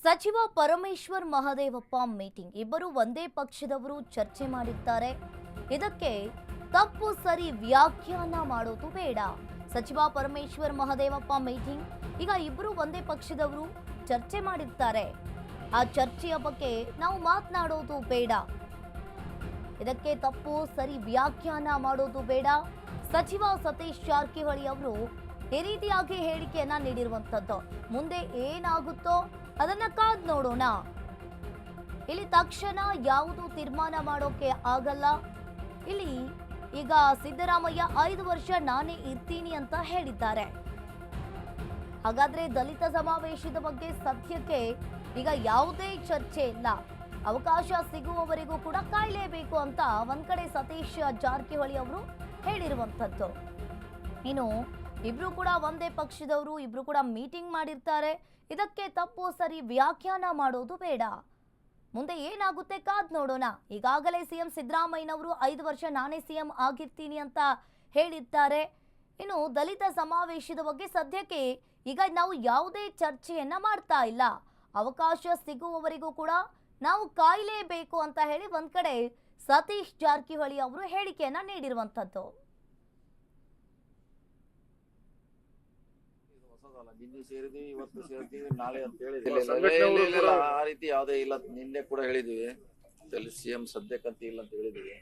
ಸಚಿವ ಪರಮೇಶ್ವರ್ ಮಹದೇವಪ್ಪ ಮೀಟಿಂಗ್ ಇಬ್ಬರು ಒಂದೇ ಪಕ್ಷದವರು ಚರ್ಚೆ ಮಾಡಿದ್ದಾರೆ. ಇದಕ್ಕೆ ತಪ್ಪು ಸರಿ ವ್ಯಾಖ್ಯಾನ ಮಾಡೋದು ಬೇಡ. ಸಚಿವ ಪರಮೇಶ್ವರ್ ಮಹದೇವಪ್ಪ ಮೀಟಿಂಗ್ ಈಗ ಇಬ್ಬರು ಒಂದೇ ಪಕ್ಷದವರು ಚರ್ಚೆ ಮಾಡಿದ್ದಾರೆ. ಆ ಚರ್ಚೆಯ ಬಗ್ಗೆ ನಾವು ಮಾತನಾಡೋದು ಬೇಡ. ಇದಕ್ಕೆ ತಪ್ಪು ಸರಿ ವ್ಯಾಖ್ಯಾನ ಮಾಡೋದು ಬೇಡ. ಸಚಿವ ಸತೀಶ್ ಜಾರಕಿಹೊಳಿ ಅವರು ಈ ರೀತಿಯಾಗಿ ಹೇಳಿಕೆಯನ್ನ ನೀಡಿರುವಂತದ್ದು. ಮುಂದೆ ಏನಾಗುತ್ತೋ ಅದನ್ನ ಕಾದ್ ನೋಡೋಣ. ಇಲ್ಲಿ ತಕ್ಷಣ ಯಾವುದು ತೀರ್ಮಾನ ಮಾಡೋಕೆ ಆಗಲ್ಲ. ಇಲ್ಲಿ ಈಗ ಸಿದ್ದರಾಮಯ್ಯ 5 ವರ್ಷ ನಾನೇ ಇರ್ತೀನಿ ಅಂತ ಹೇಳಿದ್ದಾರೆ. ಹಾಗಾದ್ರೆ ದಲಿತ ಸಮಾವೇಶದ ಬಗ್ಗೆ ಸದ್ಯಕ್ಕೆ ಈಗ ಯಾವುದೇ ಚರ್ಚೆ ಇಲ್ಲ. ಅವಕಾಶ ಸಿಗುವವರೆಗೂ ಕೂಡ ಕಾಯಲೇಬೇಕು ಅಂತ ಒಂದ್ ಕಡೆ ಸತೀಶ್ ಜಾರಕಿಹೊಳಿ ಅವರು ಹೇಳಿರುವಂತದ್ದು. ಇನ್ನು ಇಬ್ರು ಕೂಡ ಒಂದೇ ಪಕ್ಷದವರು, ಇಬ್ರು ಕೂಡ ಮೀಟಿಂಗ್ ಮಾಡಿರ್ತಾರೆ. ಇದಕ್ಕೆ ತಪ್ಪು ಸರಿ ವ್ಯಾಖ್ಯಾನ ಮಾಡೋದು ಬೇಡ. ಮುಂದೆ ಏನಾಗುತ್ತೆ ಕಾದ್ ನೋಡೋಣ. ಈಗಾಗಲೇ ಸಿಎಂ ಸಿದ್ದರಾಮಯ್ಯನವರು 5 ವರ್ಷ ನಾನೇ ಸಿಎಂ ಆಗಿರ್ತೀನಿ ಅಂತ ಹೇಳಿದ್ದಾರೆ. ಇನ್ನು ದಲಿತ ಸಮಾವೇಶದ ಬಗ್ಗೆ ಸದ್ಯಕ್ಕೆ ಈಗ ನಾವು ಯಾವುದೇ ಚರ್ಚೆಯನ್ನ ಮಾಡ್ತಾ ಇಲ್ಲ. ಅವಕಾಶ ಸಿಗುವವರೆಗೂ ಕೂಡ ನಾವು ಕಾಯಲೇಬೇಕು ಅಂತ ಹೇಳಿ ಒಂದ್ ಕಡೆ ಸತೀಶ್ ಜಾರಕಿಹೊಳಿ ಅವರು ಹೇಳಿಕೆಯನ್ನ ನೀಡಿರುವಂತದ್ದು. ನಿನ್ನೆ ಸೇರಿದೀವಿ, ಇವತ್ತು ಸೇರ್ತೀವಿ, ನಾಳೆ ಅಂತ ಹೇಳಿದ್ವಿ. ಆ ರೀತಿ ಯಾವುದೇ ಇಲ್ಲ. ನಿನ್ನೆ ಕೂಡ ಹೇಳಿದ್ವಿ, ಸಿಎಂ ಸದ್ಯಕ್ಕಂತ ಇಲ್ಲ ಅಂತ ಹೇಳಿದ್ವಿ.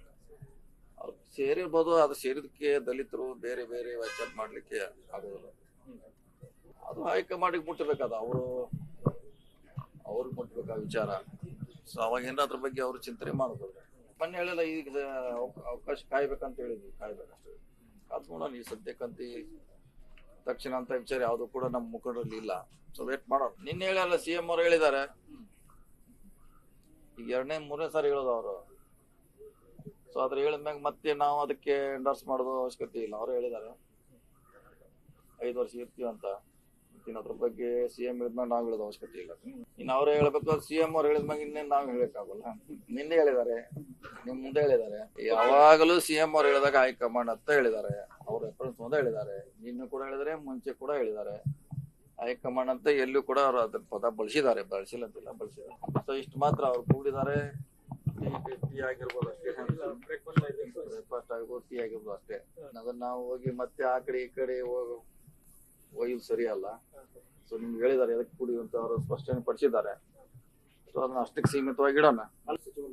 ಅವ್ರು ಸೇರಿರ್ಬೋದು, ಅದು ಸೇರಿದಕ್ಕೆ ದಲಿತರು ಬೇರೆ ಬೇರೆ ವಿಚಾರ ಮಾಡ್ಲಿಕ್ಕೆ ಆಗೋದಿಲ್ಲ. ಅದು ಹೈಕಮಾಂಡಿಗೆ ಮುಟ್ಟಬೇಕಾದ, ಅವ್ರಿಗೆ ಮುಟ್ಟಬೇಕಾದ ವಿಚಾರ. ಸೊ ಅವಾಗ ಏನಾದ್ರ ಬಗ್ಗೆ ಅವ್ರು ಚಿಂತನೆ ಮಾಡ್ಬೋದು. ಮೊನ್ನೆ ಹೇಳಿಲ್ಲ, ಈಗ ಅವಕಾಶ ಕಾಯ್ಬೇಕಂತ ಹೇಳಿದ್ವಿ, ಕಾಯ್ಬೇಕಷ್ಟೇ. ಅದು ನೋಡೋಣ. ಈ ಸದ್ಯಕ್ಕಂತ ತಕ್ಷಣ ಅಂತ ವಿಚಾರ ಯಾವ್ದು ಕೂಡ ನಮ್ಮ ಮುಖಂಡರಲ್ಲಿ ಇಲ್ಲ. ಸೊ ವೇಟ್ ಮಾಡೋಣ. ನಿನ್ನೆ ಹೇಳಲ್ಲ, ಸಿಎಂ ಅವ್ರು ಹೇಳಿದ್ದಾರೆ. ಈಗ 2ನೇ 3ನೇ ಸಾರಿ ಹೇಳೋದು ಅವರು. ಸೊ ಅದ್ರ ಹೇಳಿದ್ಮ್ಯಾಗ ಮತ್ತೆ ನಾವು ಅದಕ್ಕೆ ಎಂಡರ್ಸ್ ಮಾಡೋದು ಅವಶ್ಯಕತೆ ಇಲ್ಲ. ಅವ್ರು ಹೇಳಿದ್ದಾರೆ 5 ವರ್ಷ ಇರ್ತೀವಿ ಅಂತ. ಅದ್ರ ಬಗ್ಗೆ ಸಿಎಂ ಹೇಳಿದ್ಮ್ಯಾಗ ನಾವ್ ಹೇಳೋದು ಅವಶ್ಯಕತೆ ಇಲ್ಲ. ಇನ್ನು ಅವ್ರೇ ಹೇಳ್ಬೇಕು. ಸಿಎಂ ಅವ್ರು ಹೇಳಿದ್ಮ್ಯಾಗ ಇನ್ನೇನ್ ನಾವ್ ಹೇಳಕ್ಕಾಗಲ್ಲ. ನಿನ್ನೆ ಹೇಳಿದ್ದಾರೆ, ನಿಮ್ ಮುಂದೆ ಹೇಳಿದ್ದಾರೆ. ಯಾವಾಗಲೂ ಸಿಎಂ ಅವ್ರು ಹೇಳಿದಾಗ ಹೈಕಮಾಂಡ್ ಅಂತ ಹೇಳಿದ್ದಾರೆ. ಅವ್ರ ರೆಫರೆನ್ಸ್ ಮುಂದೆ ಹೇಳಿದ್ದಾರೆ. ನಿನ್ನೆ ಕೂಡ ಹೇಳಿದ್ದಾರೆ, ಮುಂಚೆ ಕೂಡ ಹೇಳಿದ್ದಾರೆ. ಹೈಕಮಾಂಡ್ ಅಂತ ಎಲ್ಲೂ ಕೂಡ ಅವ್ರು ಅದ್ರ ಪದ ಬಳಸಿದ್ದಾರೆ. ಬಳಸಿಲ್ಲ ಅಂತಿಲ್ಲ, ಬಳಸಿದ್ದಾರೆ. ಸೊ ಇಷ್ಟು ಮಾತ್ರ ಅವ್ರು ಕೂಡಿದ್ದಾರೆ. ಟೀ ಆಗಿರ್ಬೋದು ಅಷ್ಟೇ, ಬ್ರೇಕ್ಫಾಸ್ಟ್ ಆಗಿರ್ಬೋದು, ಟೀ ಆಗಿರ್ಬೋದು ಅಷ್ಟೇ. ಅದನ್ನ ನಾವು ಹೋಗಿ ಮತ್ತೆ ಆ ಕಡೆ ಈ ಕಡೆ ಒಯ್ಯುದು ಸರಿ ಅಲ್ಲ. ಸೊ ನಿಮ್ಗೆ ಹೇಳಿದ್ದಾರೆ ಎದಕ್ಕೆ ಕೂಡಿ ಅಂತ ಅವರು ಸ್ಪಷ್ಟನೆ ಪಡಿಸಿದ್ದಾರೆ. ಸೊ ಅದನ್ನ ಅಷ್ಟಕ್ಕೆ ಸೀಮಿತವಾಗಿ ಇಡೋಣ.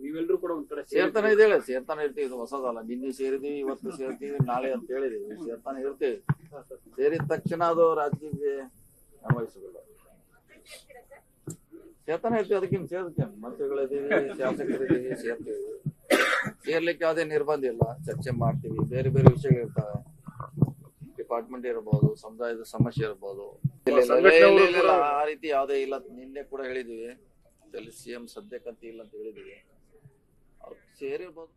ನೀವೆಲ್ಲರೂ ಕೂಡ ಒಂದ್ ಕಡೆ ಸೇರ್ತಾನೆ ಸೇರ್ತಾನೆ ಇರ್ತೀವಿ. ಇದು ಹೊಸದಲ್ಲ. ನಿನ್ನೆ ಸೇರಿದೀವಿ, ಇವತ್ತು ಸೇರ್ತೀವಿ, ನಾಳೆ ಅಂತ ಹೇಳಿದೀವಿ. ಸೇರ್ತಾನೆ ಇರ್ತೀವಿ. ಸೇರಿದ ತಕ್ಷಣ ಅದು ರಾಜಕೀಯಕ್ಕೆ ಅನ್ವಯಿಸೋದಿಲ್ಲ. ಸೇರ್ತಾನೆ ಇರ್ತೀವಿ. ಅದಕ್ಕಿಂತ ಸೇರ್ತೇನೆ. ಮಂತ್ರಿಗಳಿದ್ದೀವಿ, ಶಾಸಕರಿದ್ದೀವಿ, ಸೇರ್ತೀವಿ. ಸೇರ್ಲಿಕ್ಕೆ ಯಾವುದೇ ನಿರ್ಬಂಧ ಇಲ್ಲ. ಚರ್ಚೆ ಮಾಡ್ತೀವಿ. ಬೇರೆ ಬೇರೆ ವಿಷಯಗಳಿರ್ತವೆ. ಡಿಪಾರ್ಟ್ಮೆಂಟ್ ಇರಬಹುದು, ಸಮುದಾಯದ ಸಮಸ್ಯೆ ಇರಬಹುದು. ಆ ರೀತಿ ಯಾವುದೇ ಇಲ್ಲ. ನಿನ್ನೆ ಕೂಡ ಹೇಳಿದ್ವಿ, ಸಿಎಂ ಸದ್ಯಕ್ಕಂತ ಇಲ್ಲ ಅಂತ ಹೇಳಿದ್ವಿ. ಅವ್ರು ಸೇರಿರ್ಬೋದು.